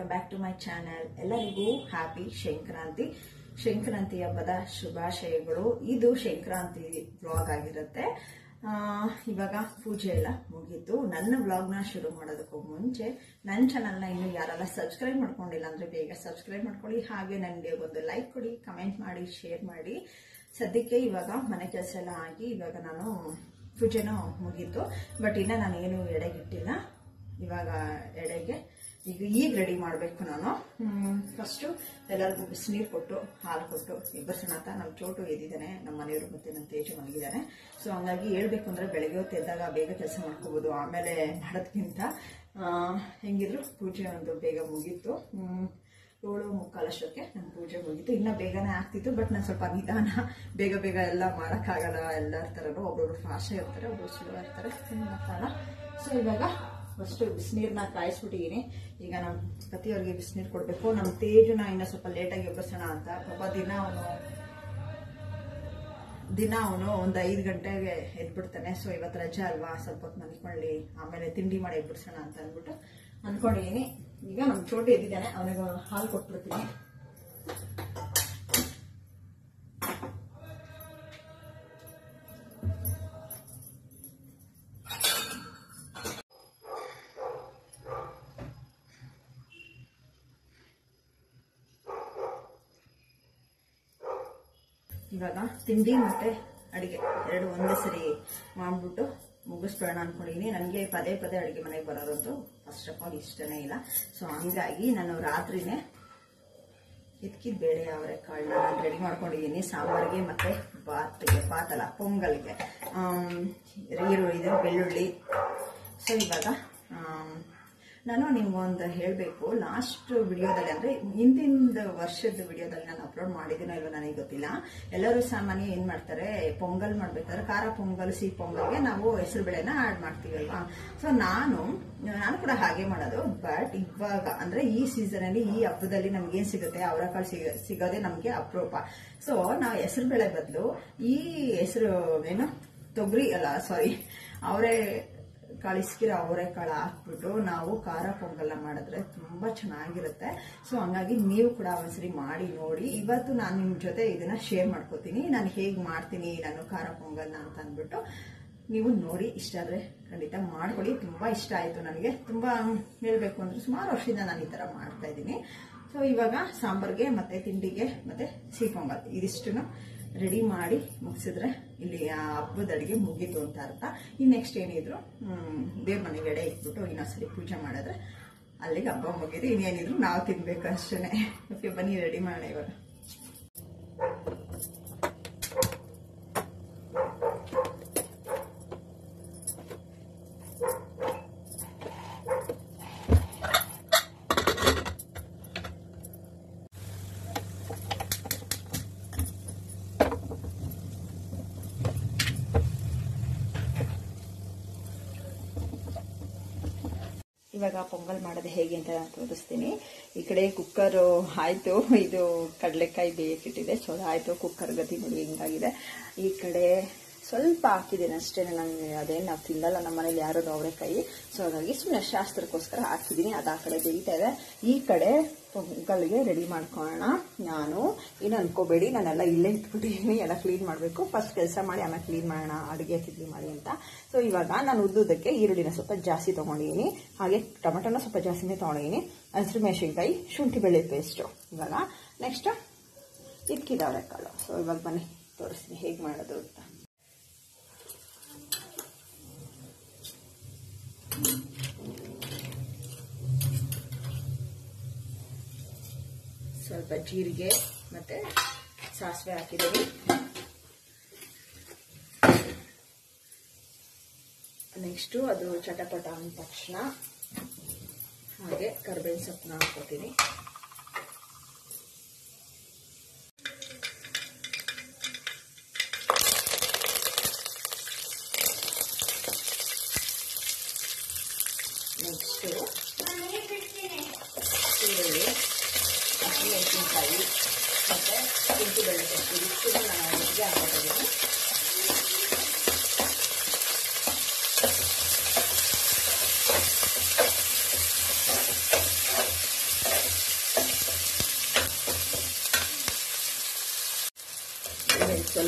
Welcome back to my channel. ಎಲ್ಲರಿಗೂ happy Sankranti ಹಬ್ಬದ ಶುಭಾಶಯಗಳು. ಇದು ಸಂಕ್ರಾಂತಿ ವ್ಲಾಗ್ ಆಗಿರುತ್ತೆ. ಇವಾಗ ಪೂಜೆ ಎಲ್ಲ ಮುಗೀತು. ನನ್ನ ವ್ಲಾಗ್ನ ಶುರು ಮಾಡೋದಕ್ಕೂ ಮುಂಚೆ ನನ್ನ ಚಾನಲ್ನ ಇನ್ನು ಯಾರೆಲ್ಲ ಸಬ್ಸ್ಕ್ರೈಬ್ ಮಾಡ್ಕೊಂಡಿಲ್ಲ ಅಂದ್ರೆ ಬೇಗ ಸಬ್ಸ್ಕ್ರೈಬ್ ಮಾಡ್ಕೊಳ್ಳಿ. ಹಾಗೆ ನನಗೆ ಒಂದು ಲೈಕ್ ಕೊಡಿ, ಕಮೆಂಟ್ ಮಾಡಿ, ಶೇರ್ ಮಾಡಿ. ಸದ್ಯಕ್ಕೆ ಇವಾಗ ಮನೆ ಕೆಲಸ ಎಲ್ಲ ಆಗಿ ಇವಾಗ ನಾನು ಪೂಜೆನೂ ಮುಗೀತು. ಬಟ್ ಇನ್ನ ನಾನು ಏನು ಎಡೆಗಿಟ್ಟಿಲ್ಲ. ಇವಾಗ ಎಡೆಗೆ ಈಗ ರೆಡಿ ಮಾಡಬೇಕು. ನಾನು ಫಸ್ಟು ಎಲ್ಲರಿಗೂ ಬಿಸಿನೀರು ಕೊಟ್ಟು ಹಾಲು ಕೊಟ್ಟು ಇಬ್ಬರು ಅಂತ ನಮ್ಮ ಚೋಟು ಎದ್ದಿದ್ದಾನೆ, ನಮ್ಮ ಮನೆಯವರು ಮತ್ತೆ ನಮ್ಮ ತೇಜು ಮಲಗಿದ್ದಾನೆ. ಸೊ ಹಂಗಾಗಿ ಹೇಳ್ಬೇಕು ಅಂದ್ರೆ ಬೆಳಗ್ಗೆ ಹೊತ್ತು ಎದ್ದಾಗ ಬೇಗ ಕೆಲಸ ಮಾಡ್ಕೋಬಹುದು. ಆಮೇಲೆ ಮಾಡೋದಕ್ಕಿಂತ ಹೆಂಗಿದ್ರು ಪೂಜೆ ಒಂದು ಬೇಗ ಮುಗೀತು. 7:45 ನನ್ನ ಪೂಜೆ ಮುಗೀತು. ಇನ್ನ ಬೇಗನೆ ಆಗ್ತಿತ್ತು, ಬಟ್ ನಾನು ಸ್ವಲ್ಪ ನಿಧಾನ ಬೇಗ ಎಲ್ಲ ಮಾಡೋಕ್ಕಾಗಲ್ಲ. ಎಲ್ಲರ ಥರನೂ ಒಬ್ಬೊಬ್ರು ಫಾಸ್ಟ್ ಇರ್ತಾರೆ, ಒಬ್ಬರು ಸ್ಲೋ ಇರ್ತಾರೆ, ಕಾರಣ. ಸೊ ಇವಾಗ ಫಸ್ಟ್ ಬಿಸಿನೀರನ್ನ ಕಾಯಿಸ್ಬಿಟ್ಟಿದ್ದೀನಿ. ಈಗ ನಮ್ಮ ಪತಿಯವ್ರಿಗೆ ಬಿಸಿನೀರು ಕೊಡಬೇಕು. ನಮ್ಮ ತೇಜುನ ಇನ್ನು ಸ್ವಲ್ಪ ಲೇಟಾಗಿ ಎಬ್ಬಿಸೋಣ ಅಂತ. ಪಾಪ ದಿನ ಅವನು ಒಂದು 5 ಗಂಟೆಗೆ ಎದ್ಬಿಡ್ತಾನೆ. ಸೊ ಇವತ್ತು ರಜೆ ಅಲ್ವಾ, ಸ್ವಲ್ಪ ಹೊತ್ತು ಮಲ್ಕೊಳ್ಳಿ, ಆಮೇಲೆ ತಿಂಡಿ ಮಾಡಿ ಎಬ್ಬಿಡ್ಸೋಣ ಅಂತ ಅಂದ್ಬಿಟ್ಟು ಅಂದ್ಕೊಂಡಿದ್ದೀನಿ. ಈಗ ನಮ್ಮ ಚೋಟು ಎದ್ದಿದ್ದಾನೆ, ಅವನಿಗೆ ಹಾಲು ಕೊಟ್ಬಿಡ್ತೀನಿ. ಇವಾಗ ತಿಂಡಿ ಮತ್ತೆ ಅಡಿಗೆ ಎರಡು ಒಂದೇ ಸರಿ ಮಾಡ್ಬಿಟ್ಟು ಮುಗಿಸ್ಬೇಡ ಅನ್ಕೊಂಡಿದೀನಿ. ನನಗೆ ಪದೇ ಅಡಿಗೆ ಮನೆಗೆ ಬರೋದಂತೂ ಫಸ್ಟ್ ಆಫ್ ಆಲ್ ಇಷ್ಟನೇ ಇಲ್ಲ. ಸೊ ಹಂಗಾಗಿ ನಾನು ರಾತ್ರಿನೇ ಇದ್ಕಿದ ಬೇಳೆ ಅವರೆಕಾಳನ್ನ ನಾನು ರೆಡಿ ಮಾಡ್ಕೊಂಡಿದ್ದೀನಿ ಸಾಂಬಾರಿಗೆ ಮತ್ತೆ ಪೊಂಗಲ್ಗೆ ಈರುಳ್ಳಿ, ಬೆಳ್ಳುಳ್ಳಿ. ಸೊ ಇವಾಗ ನಾನು ನಿಮ್ಗೊಂದು ಹೇಳಬೇಕು. ಲಾಸ್ಟ್ ವಿಡಿಯೋದಲ್ಲಿ ಅಂದ್ರೆ ಹಿಂದಿನ ವರ್ಷದ ವಿಡಿಯೋದಲ್ಲಿ ನಾನು ಅಪ್ಲೋಡ್ ಮಾಡಿದ್ದೀನೋ ಇಲ್ಲೋ ನನಗೆ ಗೊತ್ತಿಲ್ಲ. ಎಲ್ಲರೂ ಸಾಮಾನ್ಯ ಏನ್ ಮಾಡ್ತಾರೆ, ಪೊಂಗಲ್ ಮಾಡ್ಬೇಕಾದ್ರೆ ಖಾರ ಪೊಂಗಲ್, ಸಿಹಿ ಪೊಂಗಲ್ಗೆ ನಾವು ಹೆಸರು ಬೇಳೆನ ಆಡ್ ಮಾಡ್ತೀವಲ್ವಾ. ಸೊ ನಾನು ಕೂಡ ಹಾಗೆ ಮಾಡೋದು. ಬಟ್ ಇವಾಗ ಅಂದ್ರೆ ಈ ಸೀಸನ್ ಅಲ್ಲಿ, ಈ ಹಬ್ಬದಲ್ಲಿ ನಮ್ಗೆ ಏನ್ ಸಿಗುತ್ತೆ, ಅವರೆಕಾಳು ಸಿಗೋದೇ ನಮ್ಗೆ ಅಪರೂಪ. ಸೊ ನಾವು ಹೆಸರು ಬೇಳೆ ಬದಲು ಈ ಹೆಸರು ಅವರೆಕಾಳು ಹಾಕ್ಬಿಟ್ಟು ನಾವು ಖಾರ ಪೊಂಗಲ್ನ ಮಾಡಿದ್ರೆ ತುಂಬಾ ಚೆನ್ನಾಗಿರುತ್ತೆ. ಸೊ ಹಂಗಾಗಿ ನೀವು ಕೂಡ ಒಂದ್ಸರಿ ಮಾಡಿ ನೋಡಿ. ಇವತ್ತು ನಾನು ನಿಮ್ ಜೊತೆ ಇದನ್ನ ಶೇರ್ ಮಾಡ್ಕೋತೀನಿ, ನಾನು ಹೇಗ್ ಮಾಡ್ತೀನಿ ನಾನು ಖಾರ ಪೊಂಗಲ್ನ ಅಂತ ಅಂದ್ಬಿಟ್ಟು. ನೀವು ನೋಡಿ, ಇಷ್ಟ ಆದ್ರೆ ಖಂಡಿತ ಮಾಡ್ಕೊಳ್ಳಿ. ತುಂಬಾ ಇಷ್ಟ ಆಯ್ತು ನನಗೆ. ತುಂಬಾ ಹೇಳ್ಬೇಕು ಅಂದ್ರೆ ಸುಮಾರು ವರ್ಷದಿಂದ ನಾನು ಈ ತರ ಮಾಡ್ತಾ ಇದ್ದೀನಿ. ಸೊ ಇವಾಗ ಸಾಂಬಾರ್ಗೆ ಮತ್ತೆ ತಿಂಡಿಗೆ ಮತ್ತೆ ಸಿಹಿ ಪೊಂಗಲ್ ಇದಿಷ್ಟನ್ನು ರೆಡಿ ಮಾಡಿ ಮುಗಿಸಿದ್ರೆ ಇಲ್ಲಿ ಹಬ್ಬದ ಅಡಿಗೆ ಮುಗೀತು ಅಂತ ಅರ್ಥ. ಇನ್ ನೆಕ್ಸ್ಟ್ ಏನಿದ್ರು ದೇವ್ರ ಮನೆಗೆ ಎಡೆ ಇಟ್ಬಿಟ್ಟು ಇನ್ನೊಂದ್ಸರಿ ಪೂಜೆ ಮಾಡಿದ್ರೆ ಅಲ್ಲಿಗೆ ಹಬ್ಬ ಮುಗಿದು ಇನ್ನೇನಿದ್ರು ನಾವು ತಿನ್ಬೇಕು ಅಷ್ಟೇನೆ. ಓಕೆ, ಬನ್ನಿ ರೆಡಿ ಮಾಡೋಣ ಇವಾಗ. ಇವಾಗ ಪೊಂಗಲ್ ಮಾಡೋದು ಹೇಗೆ ಅಂತ ತೋರಿಸ್ತೀನಿ. ಈ ಕಡೆ ಕುಕ್ಕರ್ ಆಯ್ತು, ಇದು ಕಡಲೆಕಾಯಿ ಬೇಯಕ್ಕಿಟ್ಟಿದೆ. ಸೊ ಆಯ್ತು, ಕುಕ್ಕರ್ ಗತಿ ನೋಡಿ ಹಿಂಗಾಗಿದೆ. ಈ ಕಡೆ ಸ್ವಲ್ಪ ಹಾಕಿದ್ದೀನಿ ಅಷ್ಟೇ. ನನಗೆ ಅದೇನು ನಾವು ತಿನ್ನಲ್ಲ ನಮ್ಮ ಮನೇಲಿ ಯಾರು ಅವರೆಕಾಯಿ. ಸೊ ಹಾಗಾಗಿ ಸುಮ್ಮನೆ ಶಾಸ್ತ್ರಕ್ಕೋಸ್ಕರ ಹಾಕಿದ್ದೀನಿ. ಅದು ಆ ಕಡೆ ಬೇಯ್ತಾ ಇದೆ. ಈ ಕಡೆ ಪೊಂಗಲ್ಗೆ ರೆಡಿ ಮಾಡ್ಕೊಳ್ಳೋಣ. ನಾನು ಏನು ಅನ್ಕೋಬೇಡಿ, ನಾನೆಲ್ಲ ಇಲ್ಲೇ ಇಟ್ಬಿಟ್ಟಿದ್ದೀನಿ. ಎಲ್ಲ ಕ್ಲೀನ್ ಮಾಡಬೇಕು. ಫಸ್ಟ್ ಕೆಲಸ ಮಾಡಿ ಆಮೇಲೆ ಕ್ಲೀನ್ ಮಾಡೋಣ, ಅಡುಗೆ ತಿಂಡಿ ಮಾಡಿ ಅಂತ. ಸೊ ಇವಾಗ ನಾನು ಉದ್ದುದಕ್ಕೆ ಈರುಳ್ಳಿನ ಸ್ವಲ್ಪ ಜಾಸ್ತಿ ತೊಗೊಂಡಿದ್ದೀನಿ. ಹಾಗೆ ಟೊಮೆಟೊನ ಸ್ವಲ್ಪ ಜಾಸ್ತಿನೇ ತೊಗೊಂಡಿದ್ದೀನಿ. ಹಸಿರು ಮೆಣಸಿನ್ಕಾಯಿ, ಶುಂಠಿ ಬೆಳ್ಳುಳ್ಳಿ ಪೇಸ್ಟು. ಇವಾಗ ನೆಕ್ಸ್ಟ್ ಇದ್ಕಿದ ಅವರೆಕಾಳು. ಸೊ ಇವಾಗ ಬನ್ನಿ ತೋರಿಸ್ತೀನಿ ಹೇಗೆ ಮಾಡೋದು ಅಂತ. ಸ್ವಲ್ಪ ಜೀರಿಗೆ ಮತ್ತೆ ಸಾಸಿವೆ ಹಾಕಿದ್ದೀನಿ. ನೆಕ್ಸ್ಟು ಅದು ಚಟಪಟ ಅಂದ ತಕ್ಷಣ ಹಾಗೆ ಕರಿಬೇವಿನ ಸೊಪ್ಪನ್ನ ಹಾಕೋತೀನಿ. ನೆಕ್ಸ್ಟು ಈರುಳ್ಳಿ, ಹಸಿಮೆಣಸಿನಕಾಯಿ ಮತ್ತೆ ಶುಂಠಿ ಬೆಳ್ಳುಳ್ಳಿ ಪೇಸ್ಟ್ ಇಷ್ಟು ನಾನು ಒಟ್ಟಿಗೆ ಹಾಕೋತಿದ್ದೀನಿ.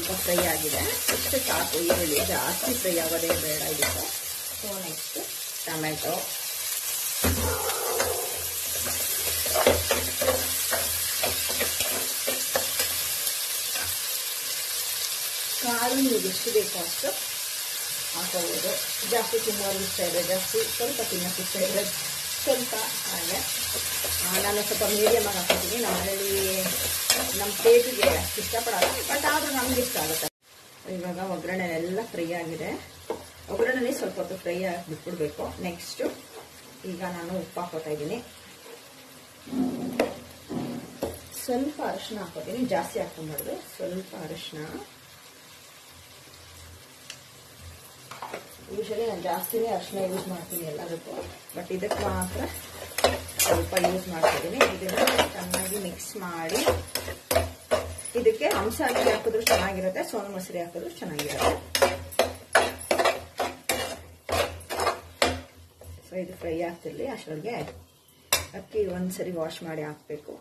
ಸ್ವಲ್ಪ ಫ್ರೈ ಆಗಿದೆ, ಅಷ್ಟೇ ಸಾಕು. ಈರುಳ್ಳಿ ಜಾಸ್ತಿ ಫ್ರೈ ಆಗೋದೇ ಬೇಡ ಇದಕ್ಕೆ. ಸೊ ನೆಕ್ಸ್ಟ್ ಟೊಮೆಟೊ, ಕಾಳು ನೀವು ಎಷ್ಟು ಬೇಕೋ ಅಷ್ಟು ಹಾಕೋಬೋದು. ಜಾಸ್ತಿ ತಿನ್ನೋರು ಇಷ್ಟ ಇದೆ, ಜಾಸ್ತಿ ಸ್ವಲ್ಪ ತಿನ್ನೋಕೆ ಇಷ್ಟ ಇದೆ ಸ್ವಲ್ಪ ಹಾಗೆ. ನಾನು ಸ್ವಲ್ಪ ಮೀಡಿಯಮಾಗಿ ಹಾಕೋತೀನಿ. ನಮ್ಮ ಮನೇಲಿ ನಮ್ಮ ಟೇಸ್ಟಿಗೆ ಅಷ್ಟು ಇಷ್ಟಪಡಲ್ಲ, ಬಟ್ ಆದರೂ ನಮ್ಗೆ ಇಷ್ಟ ಆಗುತ್ತೆ. ಇವಾಗ ಒಗ್ಗರಣೆ ಎಲ್ಲ ಫ್ರೈ ಆಗಿದೆ. ಒಗ್ಗರಣೆ ಸ್ವಲ್ಪ ಹೊತ್ತು ಫ್ರೈ ಆಗಿ ಬಿಟ್ಬಿಡ್ಬೇಕು. ನೆಕ್ಸ್ಟು ಈಗ ನಾನು ಉಪ್ಪು ಹಾಕೋತಾ ಇದ್ದೀನಿ. ಸ್ವಲ್ಪ ಅರಿಶಿನ ಹಾಕೋತೀನಿ, ಜಾಸ್ತಿ ಹಾಕೊಂಡ್ಬಾರ್ದು. ಸ್ವಲ್ಪ ಅರಿಶಿನ. ಯೂಶಲಿ ನಾನು ಜಾಸ್ತಿನೇ ಅರಿಶಿನ ಯೂಸ್ ಮಾಡ್ತೀನಿ ಎಲ್ಲದಕ್ಕೂ, ಬಟ್ ಇದಕ್ಕೆ ಮಾತ್ರ ಸ್ವಲ್ಪ ಯೂಸ್ ಮಾಡ್ತಿದ್ದೀನಿ. ಇದನ್ನು ಚೆನ್ನಾಗಿ ಮಿಕ್ಸ್ ಮಾಡಿ, ಇದಕ್ಕೆ ಹಂಸ ಅಕ್ಕಿ ಹಾಕಿದ್ರು ಚೆನ್ನಾಗಿರುತ್ತೆ, ಸೋನು ಮೊಸರಿ ಹಾಕಿದ್ರು ಚೆನ್ನಾಗಿರುತ್ತೆ. ಸೊ ಇದು ಫ್ರೈ ಆಗ್ತಿರ್ಲಿ, ಅಷ್ಟೊಳಗೆ ಅಕ್ಕಿ ಒಂದ್ಸರಿ ವಾಶ್ ಮಾಡಿ ಹಾಕಬೇಕು.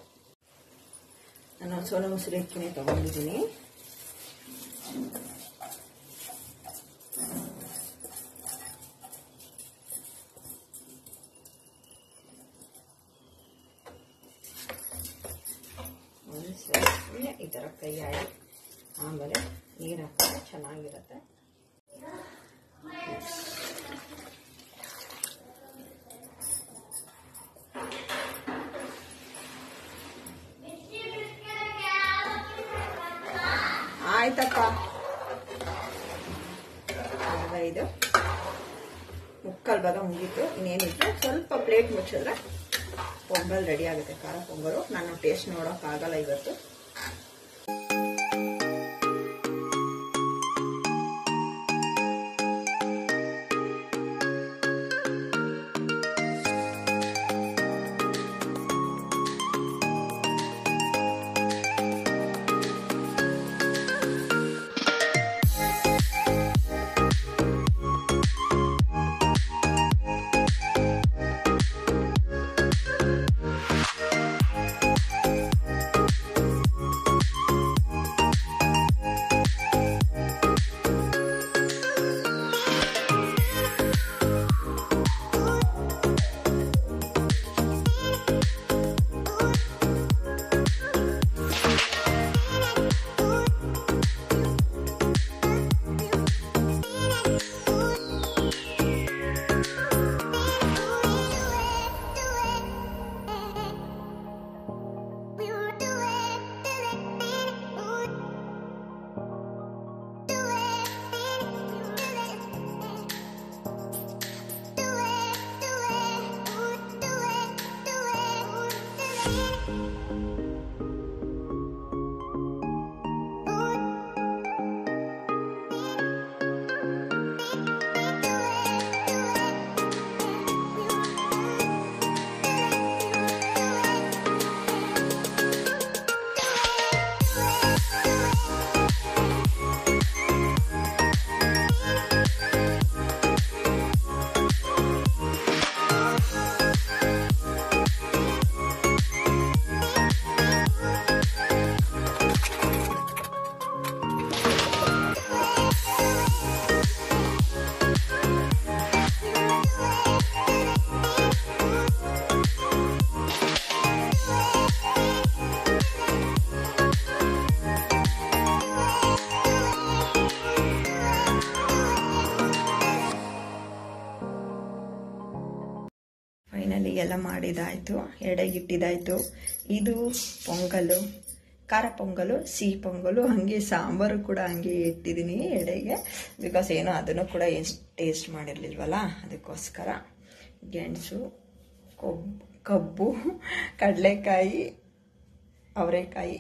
ನಾನು ಸೋನು ಮೊಸರಿ ಅಕ್ಕಿನೇ ತಗೊಂಡಿದ್ದೀನಿ. ಒಂದ್ಸರಿ ಈ ಥರ ಫ್ರೈ ಆಗಿ ಆಮೇಲೆ ನೀರು ಹಾಕಿದ್ರೆ ಚೆನ್ನಾಗಿರುತ್ತೆ. ಆಯ್ತಪ್ಪ, ಇದು ಮುಕ್ಕಾಲು ಭಾಗ ಮುಗೀತು. ಇನ್ನೇನಿತ್ತು, ಸ್ವಲ್ಪ ಪ್ಲೇಟ್ ಮುಚ್ಚಿದ್ರೆ ಪೊಂಗಲ್ ರೆಡಿ ಆಗುತ್ತೆ, ಖಾರ ಪೊಂಗಲು. ನಾನು ಟೇಸ್ಟ್ ನೋಡೋಕ್ಕಾಗಲ್ಲ ಇವತ್ತು. ಫೈನಲಿ ಎಲ್ಲ ಮಾಡಿದಾಯಿತು, ಎಡೆಗಿಟ್ಟಿದ್ದಾಯಿತು. ಇದು ಪೊಂಗಲು, ಖಾರ ಪೊಂಗಲು, ಸಿಹಿ ಪೊಂಗಲು, ಹಾಗೆ ಸಾಂಬಾರು ಕೂಡ ಹಂಗೆ ಇಟ್ಟಿದ್ದೀನಿ ಎಡೆಗೆ. ಬಿಕಾಸ್ ಏನೋ ಅದನ್ನು ಕೂಡ ಟೇಸ್ಟ್ ಮಾಡಿರಲಿಲ್ವಲ್ಲ, ಅದಕ್ಕೋಸ್ಕರ. ಗೆಣಸು, ಕಬ್ಬು, ಕಡಲೆಕಾಯಿ, ಅವರೆಕಾಯಿ,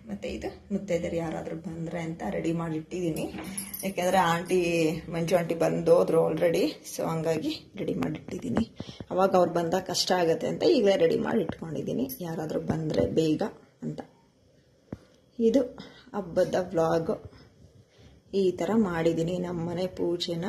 ಮತ್ತು ಇದು ಮುತ್ತೈದೆಯರು ಯಾರಾದರೂ ಬಂದರೆ ಅಂತ ರೆಡಿ ಮಾಡಿಟ್ಟಿದ್ದೀನಿ. ಯಾಕೆಂದರೆ ಮಂಜು ಆಂಟಿ ಬಂದೋದ್ರು ಆಲ್ರೆಡಿ. ಸೊ ಹಂಗಾಗಿ ರೆಡಿ ಮಾಡಿಟ್ಟಿದ್ದೀನಿ. ಅವಾಗ ಅವ್ರು ಬಂದಾಗ ಕಷ್ಟ ಆಗುತ್ತೆ ಅಂತ ಈಗಲೇ ರೆಡಿ ಮಾಡಿ ಇಟ್ಕೊಂಡಿದ್ದೀನಿ, ಯಾರಾದರೂ ಬಂದರೆ ಬೇಗ ಅಂತ. ಇದು ಹಬ್ಬದ ವ್ಲಾಗ್. ಈ ಥರ ಮಾಡಿದ್ದೀನಿ ನಮ್ಮ ಮನೆ ಪೂಜೆನ.